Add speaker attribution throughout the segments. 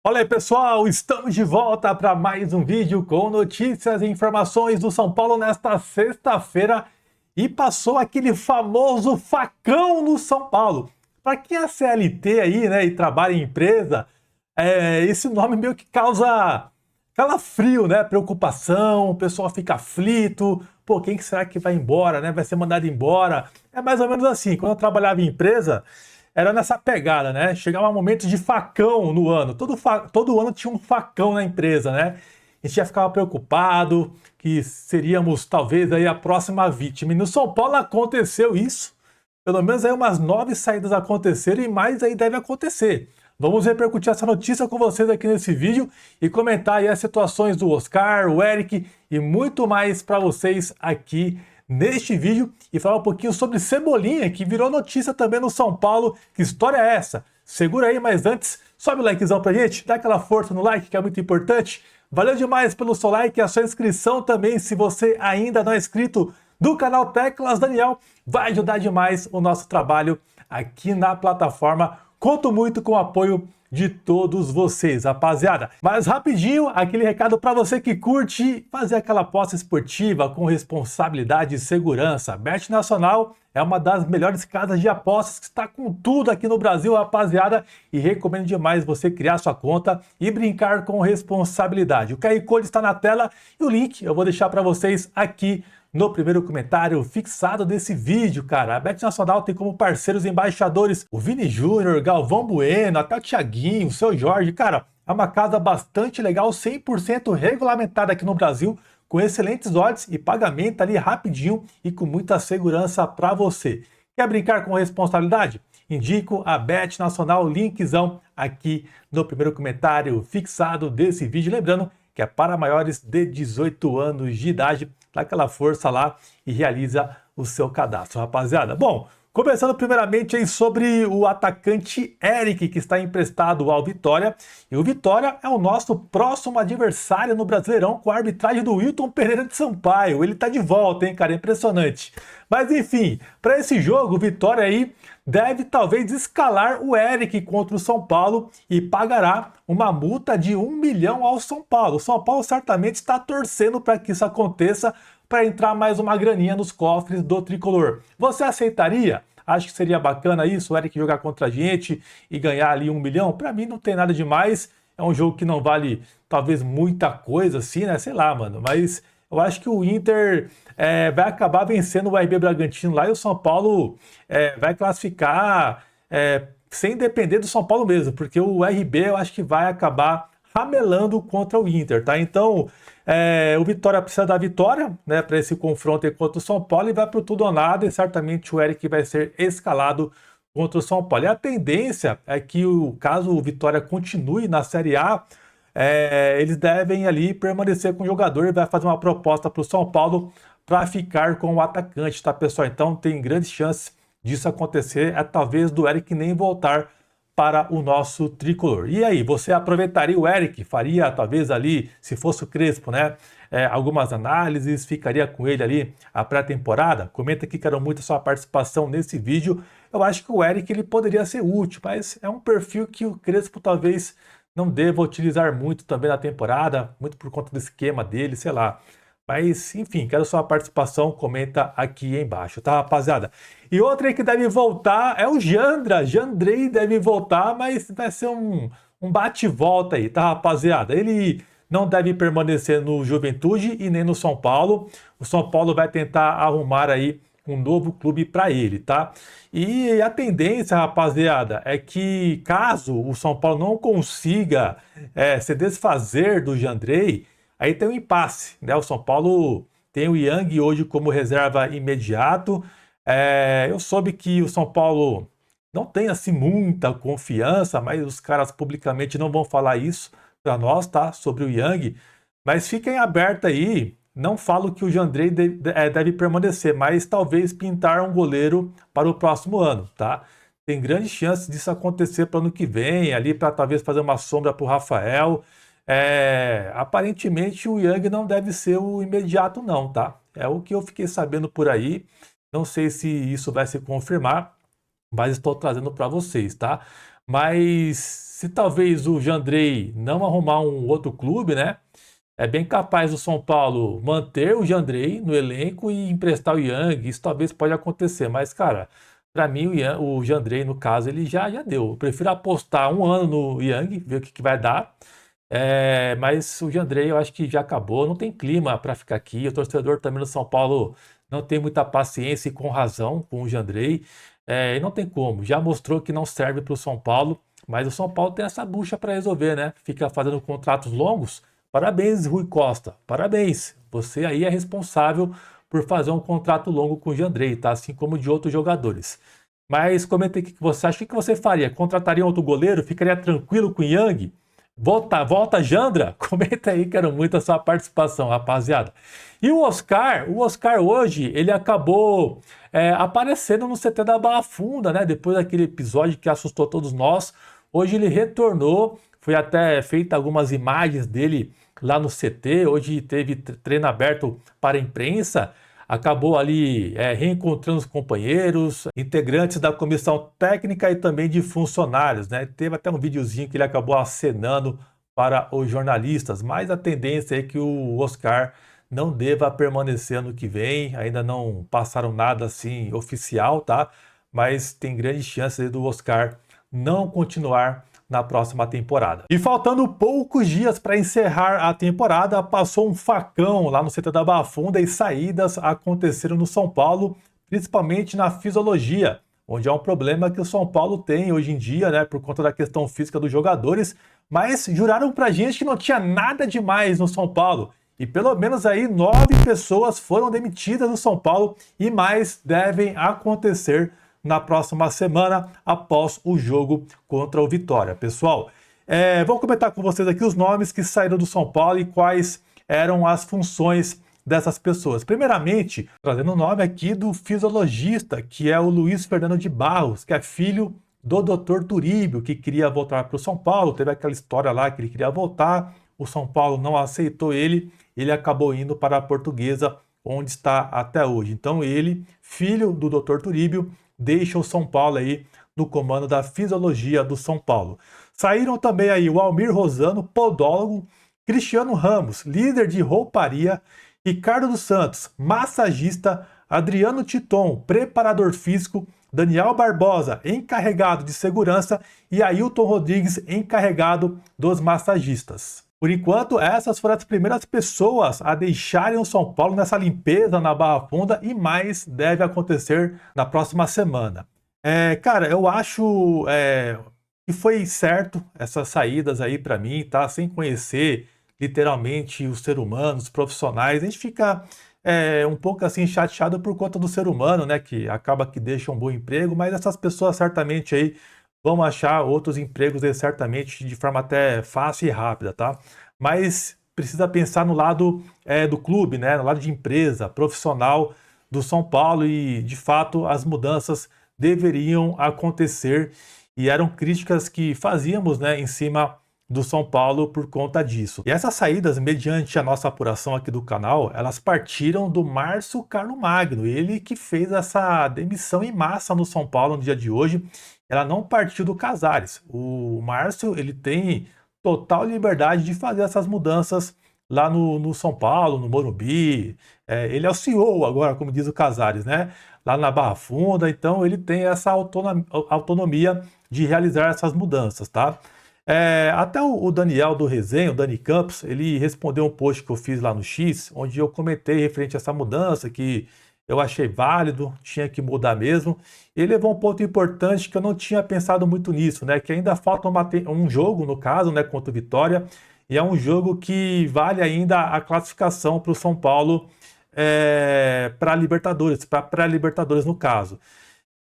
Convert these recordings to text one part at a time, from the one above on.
Speaker 1: Fala aí pessoal, estamos de volta para mais um vídeo com notícias e informações do São Paulo nesta sexta-feira e passou aquele famoso facão no São Paulo. Para quem é CLT aí, né, e trabalha em empresa, esse nome meio que causa calafrio, né, preocupação, o pessoal fica aflito, pô, quem que será que vai embora, né, vai ser mandado embora? É mais ou menos assim, quando eu trabalhava em empresa, era nessa pegada, né? Chegava um momento de facão no ano. Todo ano tinha um facão na empresa, né? A gente já ficava preocupado que seríamos talvez aí a próxima vítima. E no São Paulo aconteceu isso. Pelo menos aí umas 9 saídas aconteceram e mais aí deve acontecer. Vamos repercutir essa notícia com vocês aqui nesse vídeo e comentar aí as situações do Oscar, o Eric e muito mais para vocês aqui neste vídeo e falar um pouquinho sobre Cebolinha, que virou notícia também no São Paulo. Que história é essa? Segura aí, mas antes, sobe o likezão pra gente, dá aquela força no like que é muito importante. Valeu demais pelo seu like e a sua inscrição também, se você ainda não é inscrito do canal Teclas Daniel, vai ajudar demais o nosso trabalho aqui na plataforma. Conto muito com o apoio de todos vocês, rapaziada. Mas rapidinho, aquele recado para você que curte fazer aquela aposta esportiva com responsabilidade e segurança. Bet Nacional é uma das melhores casas de apostas que está com tudo aqui no Brasil, rapaziada, e recomendo demais você criar sua conta e brincar com responsabilidade. O QR Code está na tela e o link eu vou deixar para vocês aqui no primeiro comentário fixado desse vídeo, cara. A Bet Nacional tem como parceiros embaixadores o Vini Júnior, Galvão Bueno, até o Thiaguinho, o Seu Jorge. Cara, é uma casa bastante legal, 100% regulamentada aqui no Brasil, com excelentes odds e pagamento ali rapidinho e com muita segurança para você. Quer brincar com responsabilidade? Indico a Bet Nacional, linkzão aqui no primeiro comentário fixado desse vídeo. Lembrando que é para maiores de 18 anos de idade. Dá aquela força lá e realiza o seu cadastro, rapaziada. Bom, começando primeiramente aí sobre o atacante Eric, que está emprestado ao Vitória. E o Vitória é o nosso próximo adversário no Brasileirão com a arbitragem do Wilton Pereira de Sampaio. Ele tá de volta, hein, cara? Impressionante. Mas enfim, para esse jogo, o Vitória aí deve talvez escalar o Eric contra o São Paulo e pagará uma multa de 1 milhão ao São Paulo. O São Paulo certamente está torcendo para que isso aconteça, para entrar mais uma graninha nos cofres do tricolor. Você aceitaria? Acho que seria bacana isso, o Eric jogar contra a gente e ganhar ali 1 milhão. Para mim não tem nada demais, é um jogo que não vale talvez muita coisa assim, né? Sei lá, mano, mas eu acho que o Inter vai acabar vencendo o RB Bragantino lá e o São Paulo vai classificar sem depender do São Paulo mesmo, porque o RB eu acho que vai acabar ramelando contra o Inter, tá? Então, o Vitória precisa da vitória, né, para esse confronto aí contra o São Paulo e vai pro tudo ou nada e certamente o Eric vai ser escalado contra o São Paulo. E a tendência é que caso o Vitória continue na Série A, eles devem ali permanecer com o jogador e vai fazer uma proposta para o São Paulo para ficar com o atacante, tá, pessoal? Então tem grandes chances disso acontecer, talvez do Eric nem voltar para o nosso tricolor. E aí, você aproveitaria o Eric? Faria talvez ali, se fosse o Crespo, né? Algumas análises, ficaria com ele ali a pré-temporada? Comenta aqui, quero muito a sua participação nesse vídeo. Eu acho que o Eric ele poderia ser útil, mas é um perfil que o Crespo talvez não deva utilizar muito também na temporada, muito por conta do esquema dele, sei lá. Mas, enfim, quero sua participação, comenta aqui embaixo, tá, rapaziada? E outra aí que deve voltar é o Jandrei deve voltar, mas vai ser um bate-volta aí, tá, rapaziada? Ele não deve permanecer no Juventude e nem no São Paulo. O São Paulo vai tentar arrumar aí um novo clube para ele, tá? E a tendência, rapaziada, é que caso o São Paulo não consiga se desfazer do Jandrei, aí tem um impasse, né? O São Paulo tem o Yang hoje como reserva imediato. Eu soube que o São Paulo não tem assim muita confiança, mas os caras publicamente não vão falar isso para nós, tá? Sobre o Yang. Mas fiquem abertos aí. Não falo que o Jandrei deve permanecer, mas talvez pintar um goleiro para o próximo ano, tá? Tem grande chance disso acontecer para o ano que vem, ali para talvez fazer uma sombra para o Rafael. Aparentemente o Yang não deve ser o imediato não, tá? É o que eu fiquei sabendo por aí. Não sei se isso vai se confirmar, mas estou trazendo para vocês, tá? Mas se talvez o Jandrei não arrumar um outro clube, né? É bem capaz o São Paulo manter o Jandrei no elenco e emprestar o Yang. Isso talvez pode acontecer. Mas, cara, para mim o Jandrei, no caso, ele já deu. Eu prefiro apostar um ano no Yang, ver o que vai dar. Mas o Jandrei eu acho que já acabou. Não tem clima para ficar aqui. O torcedor também do São Paulo não tem muita paciência e com razão com o Jandrei. E não tem como. Já mostrou que não serve para o São Paulo. Mas o São Paulo tem essa bucha para resolver, né? Fica fazendo contratos longos. Parabéns, Rui Costa. Parabéns. Você aí é responsável por fazer um contrato longo com o Jandrei, tá? Assim como de outros jogadores. Mas comenta aí o que você acha. O que você faria? Contrataria outro goleiro? Ficaria tranquilo com o Yang? Volta Jandra? Comenta aí, quero muito a sua participação, rapaziada. E o Oscar hoje, ele acabou aparecendo no CT da Barra Funda, né? Depois daquele episódio que assustou todos nós. Hoje ele retornou, foi até feita algumas imagens dele lá no CT. Hoje teve treino aberto para a imprensa. Acabou ali reencontrando os companheiros, integrantes da comissão técnica e também de funcionários, né? Teve até um videozinho que ele acabou acenando para os jornalistas, mas a tendência é que o Oscar não deva permanecer ano que vem. Ainda não passaram nada assim oficial, tá? Mas tem grandes chances do Oscar não continuar na próxima temporada. E faltando poucos dias para encerrar a temporada, passou um facão lá no CT da Barra Funda e saídas aconteceram no São Paulo, principalmente na fisiologia, onde é um problema que o São Paulo tem hoje em dia, né, por conta da questão física dos jogadores, mas juraram pra gente que não tinha nada demais no São Paulo. E pelo menos aí 9 pessoas foram demitidas no São Paulo e mais devem acontecer na próxima semana após o jogo contra o Vitória. Pessoal, vou comentar com vocês aqui os nomes que saíram do São Paulo e quais eram as funções dessas pessoas. Primeiramente, trazendo o nome aqui do fisiologista, que é o Luiz Fernando de Barros, que é filho do Dr. Turíbio, que queria voltar para o São Paulo. Teve aquela história lá que ele queria voltar, o São Paulo não aceitou ele acabou indo para a Portuguesa, onde está até hoje. Então ele, filho do Dr. Turíbio, deixa o São Paulo aí no comando da fisiologia do São Paulo. Saíram também aí o Almir Rosano, podólogo, Cristiano Ramos, líder de rouparia, Ricardo dos Santos, massagista, Adriano Titon, preparador físico, Daniel Barbosa, encarregado de segurança e Ailton Rodrigues, encarregado dos massagistas. Por enquanto, essas foram as primeiras pessoas a deixarem o São Paulo nessa limpeza na Barra Funda e mais deve acontecer na próxima semana. Cara, eu acho que foi certo essas saídas aí para mim, tá? Sem conhecer literalmente os seres humanos, os profissionais, a gente fica um pouco assim chateado por conta do ser humano, né? Que acaba que deixa um bom emprego, mas essas pessoas certamente aí vão achar outros empregos aí, certamente de forma até fácil e rápida, tá? Mas precisa pensar no lado do clube, né? No lado de empresa, profissional do São Paulo e, de fato, as mudanças deveriam acontecer e eram críticas que fazíamos, né, em cima do São Paulo por conta disso. E essas saídas, mediante a nossa apuração aqui do canal, elas partiram do Márcio Carlomagno, ele que fez essa demissão em massa no São Paulo no dia de hoje. Ela não partiu do Casares. O Márcio, ele tem total liberdade de fazer essas mudanças lá no São Paulo, no Morumbi. Ele é o CEO agora, como diz o Casares, né? Lá na Barra Funda, então ele tem essa autonomia de realizar essas mudanças, tá? Até o Daniel do Resenha, o Dani Campos, ele respondeu um post que eu fiz lá no X, onde eu comentei referente a essa mudança, que eu achei válido, tinha que mudar mesmo. Ele levou um ponto importante que eu não tinha pensado muito nisso, né? Que ainda falta um jogo, no caso, né, contra o Vitória, e é um jogo que vale ainda a classificação para o São Paulo para Libertadores, para pré-Libertadores no caso.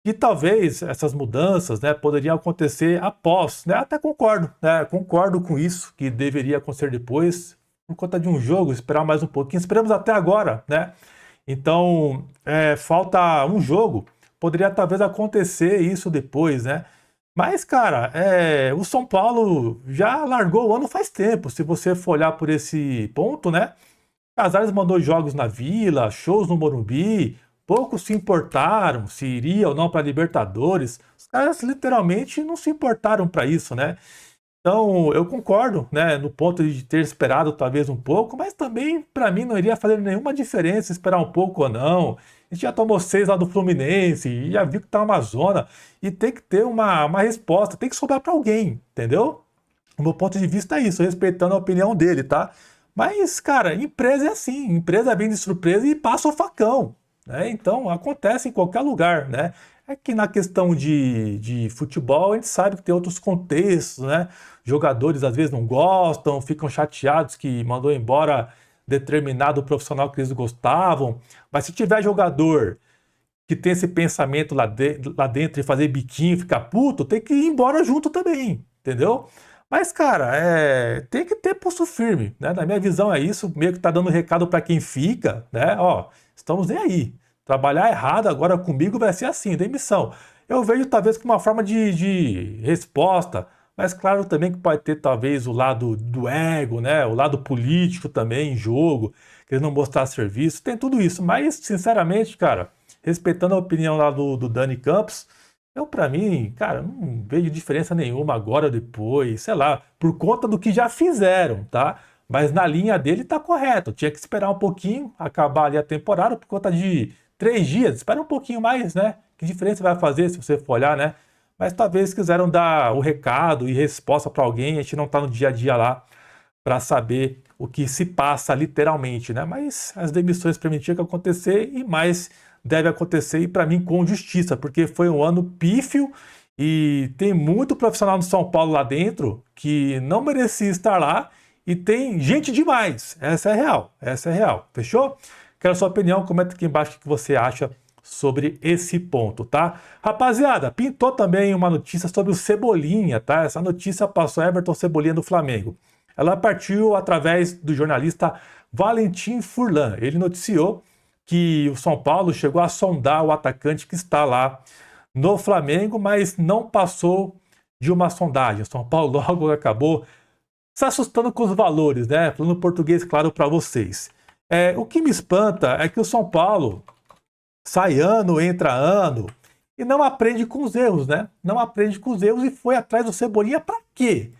Speaker 1: E talvez essas mudanças, né, poderiam acontecer após, né? Até concordo, né? Concordo com isso, que deveria acontecer depois, por conta de um jogo, esperar mais um pouquinho. Esperamos até agora, né? Então, falta um jogo, poderia talvez acontecer isso depois, né? Mas, cara, o São Paulo já largou o ano faz tempo, se você for olhar por esse ponto, né? Casares mandou jogos na Vila, shows no Morumbi, poucos se importaram se iria ou não para Libertadores. Os caras literalmente não se importaram para isso, né? Então, eu concordo, né, no ponto de ter esperado talvez um pouco, mas também para mim não iria fazer nenhuma diferença esperar um pouco ou não. A gente já tomou 6 lá do Fluminense e já viu que tá uma zona e tem que ter uma resposta, tem que sobrar para alguém, entendeu? O meu ponto de vista é isso, respeitando a opinião dele, tá? Mas, cara, empresa é assim, empresa vem de surpresa e passa o facão, né? Então, acontece em qualquer lugar, né? É que na questão de futebol, a gente sabe que tem outros contextos, né? Jogadores às vezes não gostam, ficam chateados que mandou embora determinado profissional que eles gostavam. Mas se tiver jogador que tem esse pensamento lá dentro e fazer biquinho, ficar puto, tem que ir embora junto também, entendeu? Mas, cara, tem que ter pulso firme, né? Na minha visão é isso, meio que tá dando recado para quem fica, né? Ó, estamos nem aí. Trabalhar errado agora comigo vai ser assim, demissão. Eu vejo talvez como uma forma de resposta, mas claro também que pode ter talvez o lado do ego, né? O lado político também em jogo, querer não mostrar serviço, tem tudo isso. Mas, sinceramente, cara, respeitando a opinião lá do Dani Campos, eu, pra mim, cara, não vejo diferença nenhuma agora ou depois, sei lá, por conta do que já fizeram, tá? Mas na linha dele tá correto. Tinha que esperar um pouquinho, acabar ali a temporada, por conta de 3 dias. Espera um pouquinho mais, né? Que diferença vai fazer se você for olhar, né? Mas talvez quiseram dar o recado e resposta para alguém, a gente não tá no dia a dia lá para saber o que se passa literalmente, né? Mas as demissões permitiam que acontecer e mais deve acontecer e para mim com justiça, porque foi um ano pífio e tem muito profissional no São Paulo lá dentro que não merecia estar lá e tem gente demais. Essa é real. Fechou? Quero a sua opinião, comenta aqui embaixo o que você acha sobre esse ponto, tá? Rapaziada, pintou também uma notícia sobre o Cebolinha, tá? Essa notícia passou Everton Cebolinha do Flamengo. Ela partiu através do jornalista Valentim Furlan. Ele noticiou que o São Paulo chegou a sondar o atacante que está lá no Flamengo, mas não passou de uma sondagem. O São Paulo logo acabou se assustando com os valores, né? Falando português claro para vocês. O que me espanta é que o São Paulo sai ano, entra ano e não aprende com os erros, né? Não aprende com os erros e foi atrás do Cebolinha para quê?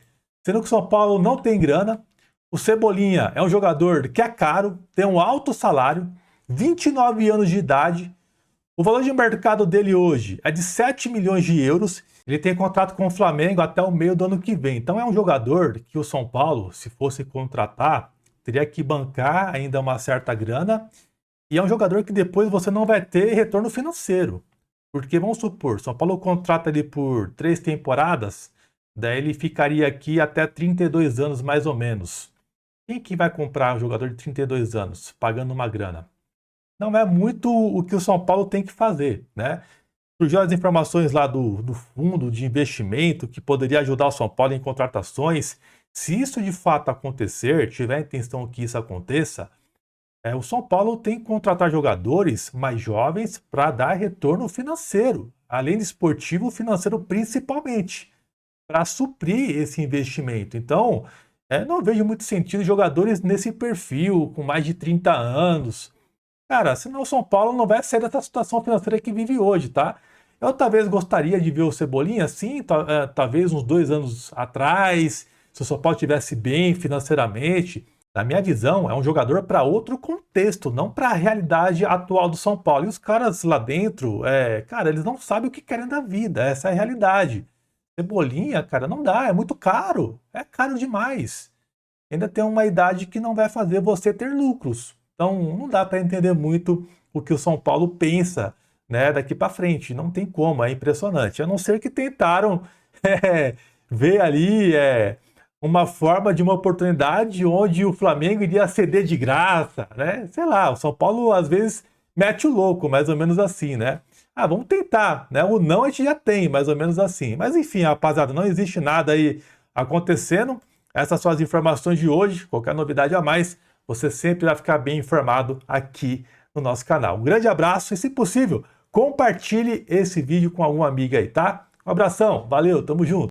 Speaker 1: Sendo que o São Paulo não tem grana, o Cebolinha é um jogador que é caro, tem um alto salário, 29 anos de idade, o valor de mercado dele hoje é de 7 milhões de euros, ele tem contrato com o Flamengo até o meio do ano que vem. Então é um jogador que o São Paulo, se fosse contratar, teria que bancar ainda uma certa grana, e é um jogador que depois você não vai ter retorno financeiro. Porque vamos supor, São Paulo contrata ele por 3 temporadas, daí ele ficaria aqui até 32 anos mais ou menos. Quem que vai comprar um jogador de 32 anos pagando uma grana? Não é muito o que o São Paulo tem que fazer, né? Surgiu as informações lá do fundo de investimento que poderia ajudar o São Paulo em contratações. Se isso de fato acontecer, tiver a intenção que isso aconteça, o São Paulo tem que contratar jogadores mais jovens para dar retorno financeiro, além de esportivo, financeiro principalmente, para suprir esse investimento. Então, não vejo muito sentido jogadores nesse perfil, com mais de 30 anos. Cara, senão o São Paulo não vai sair dessa situação financeira que vive hoje, tá? Eu talvez gostaria de ver o Cebolinha assim, talvez uns 2 anos atrás, se o São Paulo estivesse bem financeiramente. Na minha visão, é um jogador para outro contexto, não para a realidade atual do São Paulo. E os caras lá dentro, cara, eles não sabem o que querem da vida, essa é a realidade. Cebolinha, cara, não dá, é muito caro, é caro demais. Ainda tem uma idade que não vai fazer você ter lucros. Então, não dá para entender muito o que o São Paulo pensa, né, daqui para frente. Não tem como, é impressionante. A não ser que tentaram ver ali uma forma de uma oportunidade onde o Flamengo iria ceder de graça, né? Sei lá, o São Paulo às vezes mete o louco, mais ou menos assim, né? Vamos tentar, né? O não a gente já tem, mais ou menos assim. Mas enfim, rapaziada, não existe nada aí acontecendo. Essas são as informações de hoje. Qualquer novidade a mais, você sempre vai ficar bem informado aqui no nosso canal. Um grande abraço e, se possível, compartilhe esse vídeo com alguma amiga aí, tá? Um abração, valeu, tamo junto!